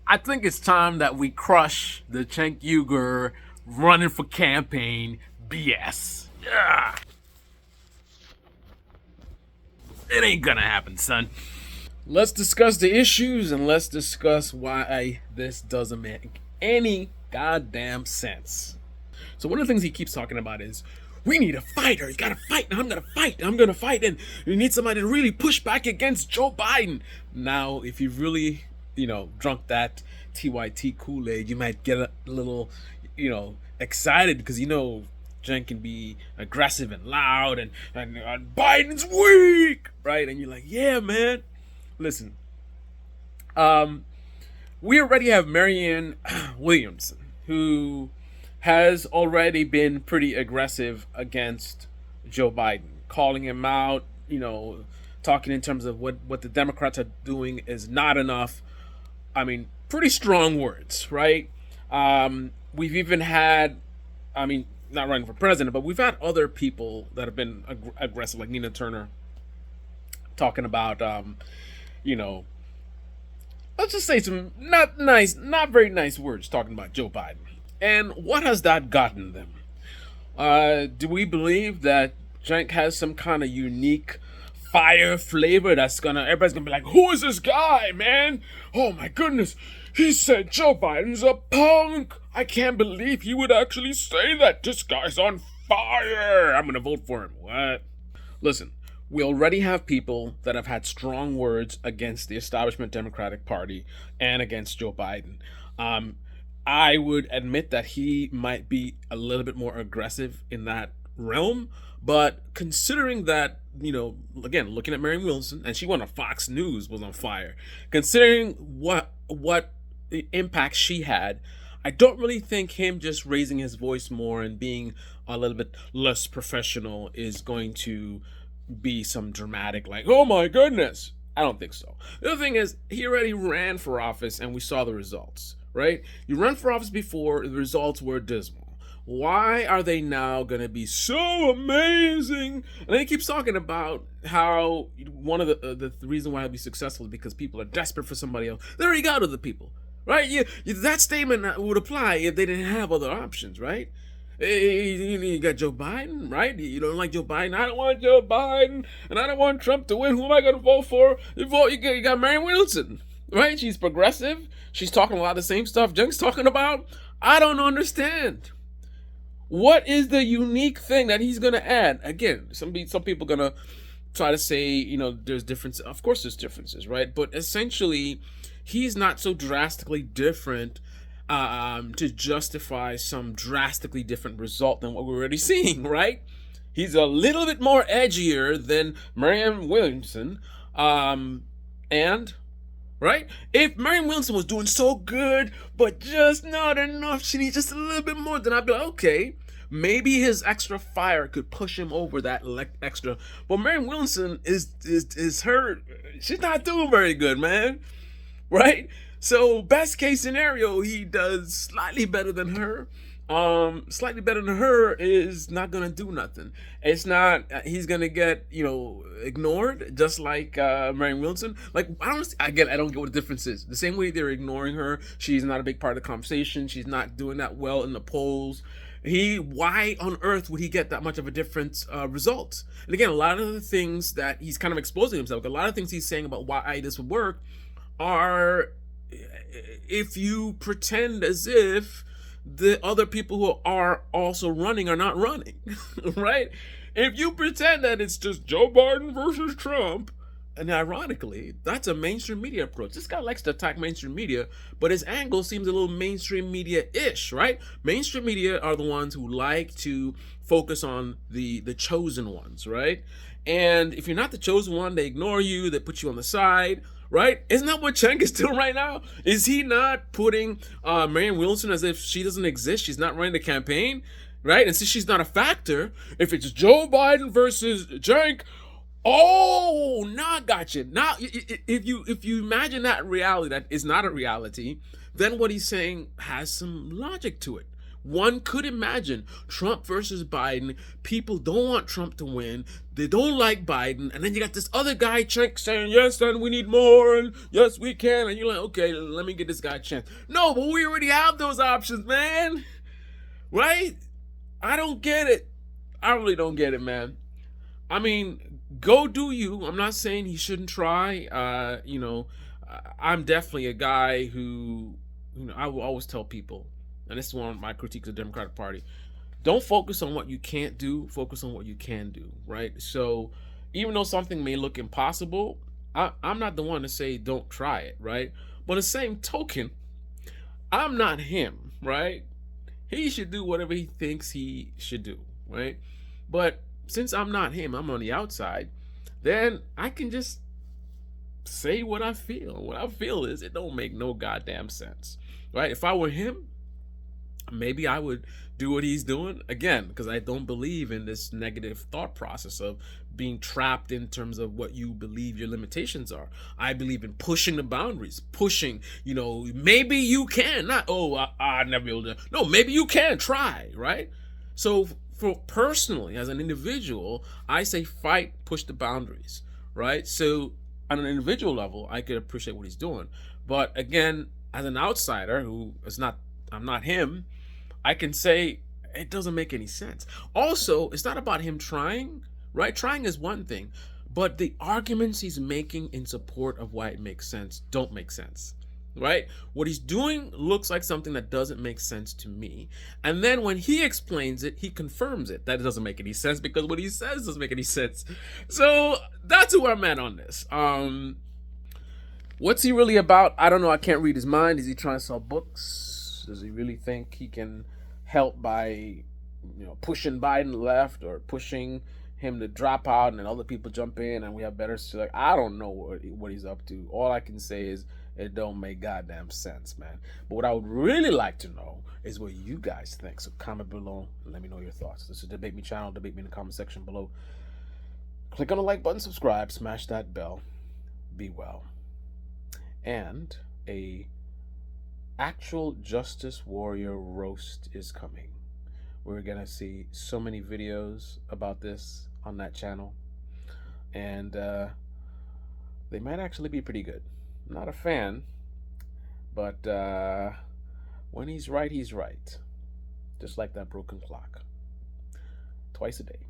I think it's time that we crush the Cenk Uyghur running for campaign BS. Yeah. It ain't gonna happen, son. Let's discuss the issues and let's discuss why this doesn't make any goddamn sense. So one of the things he keeps talking about is we need a fighter. You gotta fight. And I'm gonna fight. I'm gonna fight. And we need somebody to really push back against Joe Biden. Now, if you've really, drunk that TYT Kool-Aid, you might get a little, excited because Jen can be aggressive and loud and Biden's weak, right? And you're like, yeah, man. Listen, we already have Marianne Williamson, who has already been pretty aggressive against Joe Biden, calling him out, talking in terms of what the Democrats are doing is not enough. I mean, pretty strong words, right? We've even had, not running for president, but we've had other people that have been aggressive, like Nina Turner, talking about, let's just say some not very nice words talking about Joe Biden. And what has that gotten them? Do we believe that Cenk has some kind of unique fire flavor that's everybody's gonna be like, who is this guy, man? Oh my goodness, he said Joe Biden's a punk. I can't believe he would actually say that. This guy's on fire. I'm gonna vote for him. What? Listen, we already have people that have had strong words against the establishment Democratic Party and against Joe Biden. I would admit that he might be a little bit more aggressive in that realm, but considering that, again, looking at Marianne Williamson, and she went on Fox News, was on fire. Considering what impact she had, I don't really think him just raising his voice more and being a little bit less professional is going to be some dramatic, like, oh my goodness. I don't think so. The other thing is, he already ran for office and we saw the results, right? You ran for office before, the results were dismal. Why are they now going to be so amazing? And then he keeps talking about how one of the reason why he'll be successful is because people are desperate for somebody else. There you go to the people, right? That statement would apply if they didn't have other options, right? You got Joe Biden, right? You don't like Joe Biden. I don't want Joe Biden, and I don't want Trump to win. Who am I going to vote for? You got Marianne Williamson, right? She's progressive. She's talking a lot of the same stuff Cenk's talking about. I don't understand. What is the unique thing that he's going to add? Again, some people going to try to say, there's differences. Of course there's differences, right? But essentially, he's not so drastically different to justify some drastically different result than what we're already seeing, right? He's a little bit more edgier than Marianne Williamson, and right? If Marianne Williamson was doing so good, but just not enough, she needs just a little bit more, then I'd be like, okay, maybe his extra fire could push him over that extra. But Marianne Williamson is her. She's not doing very good, man. Right? So best case scenario, he does slightly better than her. Slightly better than her is not gonna do nothing. It's not. He's gonna get ignored, just like Marianne Williamson. Like I don't get what the difference is. The same way they're ignoring her, she's not a big part of the conversation. She's not doing that well in the polls. Why on earth would he get that much of a different result? And again, a lot of the things that he's kind of exposing himself, a lot of things he's saying about why this would work are, if you pretend as if the other people who are also running are not running, right? If you pretend that it's just Joe Biden versus Trump, and ironically, that's a mainstream media approach. This guy likes to attack mainstream media, but his angle seems a little mainstream media-ish, right? Mainstream media are the ones who like to focus on the chosen ones, right? And if you're not the chosen one, they ignore you, they put you on the side, right? Isn't that what Cenk is doing right now? Is he not putting Marianne Williamson as if she doesn't exist? She's not running the campaign, right? And since she's not a factor, if it's Joe Biden versus Cenk, oh, now I got you. Now, if you imagine that reality that is not a reality, then what he's saying has some logic to it. One could imagine Trump versus Biden. People don't want Trump to win. they don't like Biden, and then you got this other guy, Cenk, saying, yes, and we need more, and yes, we can, and you're like, okay, let me get this guy a chance. No, but we already have those options, man. Right? I don't get it. I really don't get it, man. I mean, go do you. I'm not saying he shouldn't try. I'm definitely a guy who, I will always tell people, and this is one of my critiques of the Democratic Party. Don't focus on what you can't do. Focus on what you can do, right? So, even though something may look impossible, I'm not the one to say don't try it, right? But the same token, I'm not him, right? He should do whatever he thinks he should do, right? But since I'm not him, I'm on the outside, then I can just say what I feel. What I feel is it don't make no goddamn sense, right? If I were him, maybe I would do what he's doing again, because I don't believe in this negative thought process of being trapped in terms of what you believe your limitations are. I believe in pushing the boundaries, pushing, maybe you can, not, I never be able to, no, maybe you can try, right? So for personally, as an individual, I say fight, push the boundaries, right? So on an individual level, I could appreciate what he's doing. But again, as an outsider I'm not him, I can say it doesn't make any sense. Also, it's not about him trying, right? Trying is one thing, but the arguments he's making in support of why it makes sense don't make sense, right? What he's doing looks like something that doesn't make sense to me. And then when he explains it, he confirms it. That doesn't make any sense because what he says doesn't make any sense. So that's where I'm at on this. What's he really about? I don't know. I can't read his mind. Is he trying to sell books? Does he really think he can help by, pushing Biden left or pushing him to drop out and then other people jump in and we have better select? I don't know what he's up to. All I can say is it don't make goddamn sense, man. But what I would really like to know is what you guys think. So comment below and let me know your thoughts. This is Debate Me channel. Debate me in the comment section below. Click on the like button, subscribe, smash that bell. Be well. And a actual Justice Warrior roast is coming. We're gonna see so many videos about this on that channel, and they might actually be pretty good. I'm not a fan, but when he's right, just like that broken clock. Twice a day.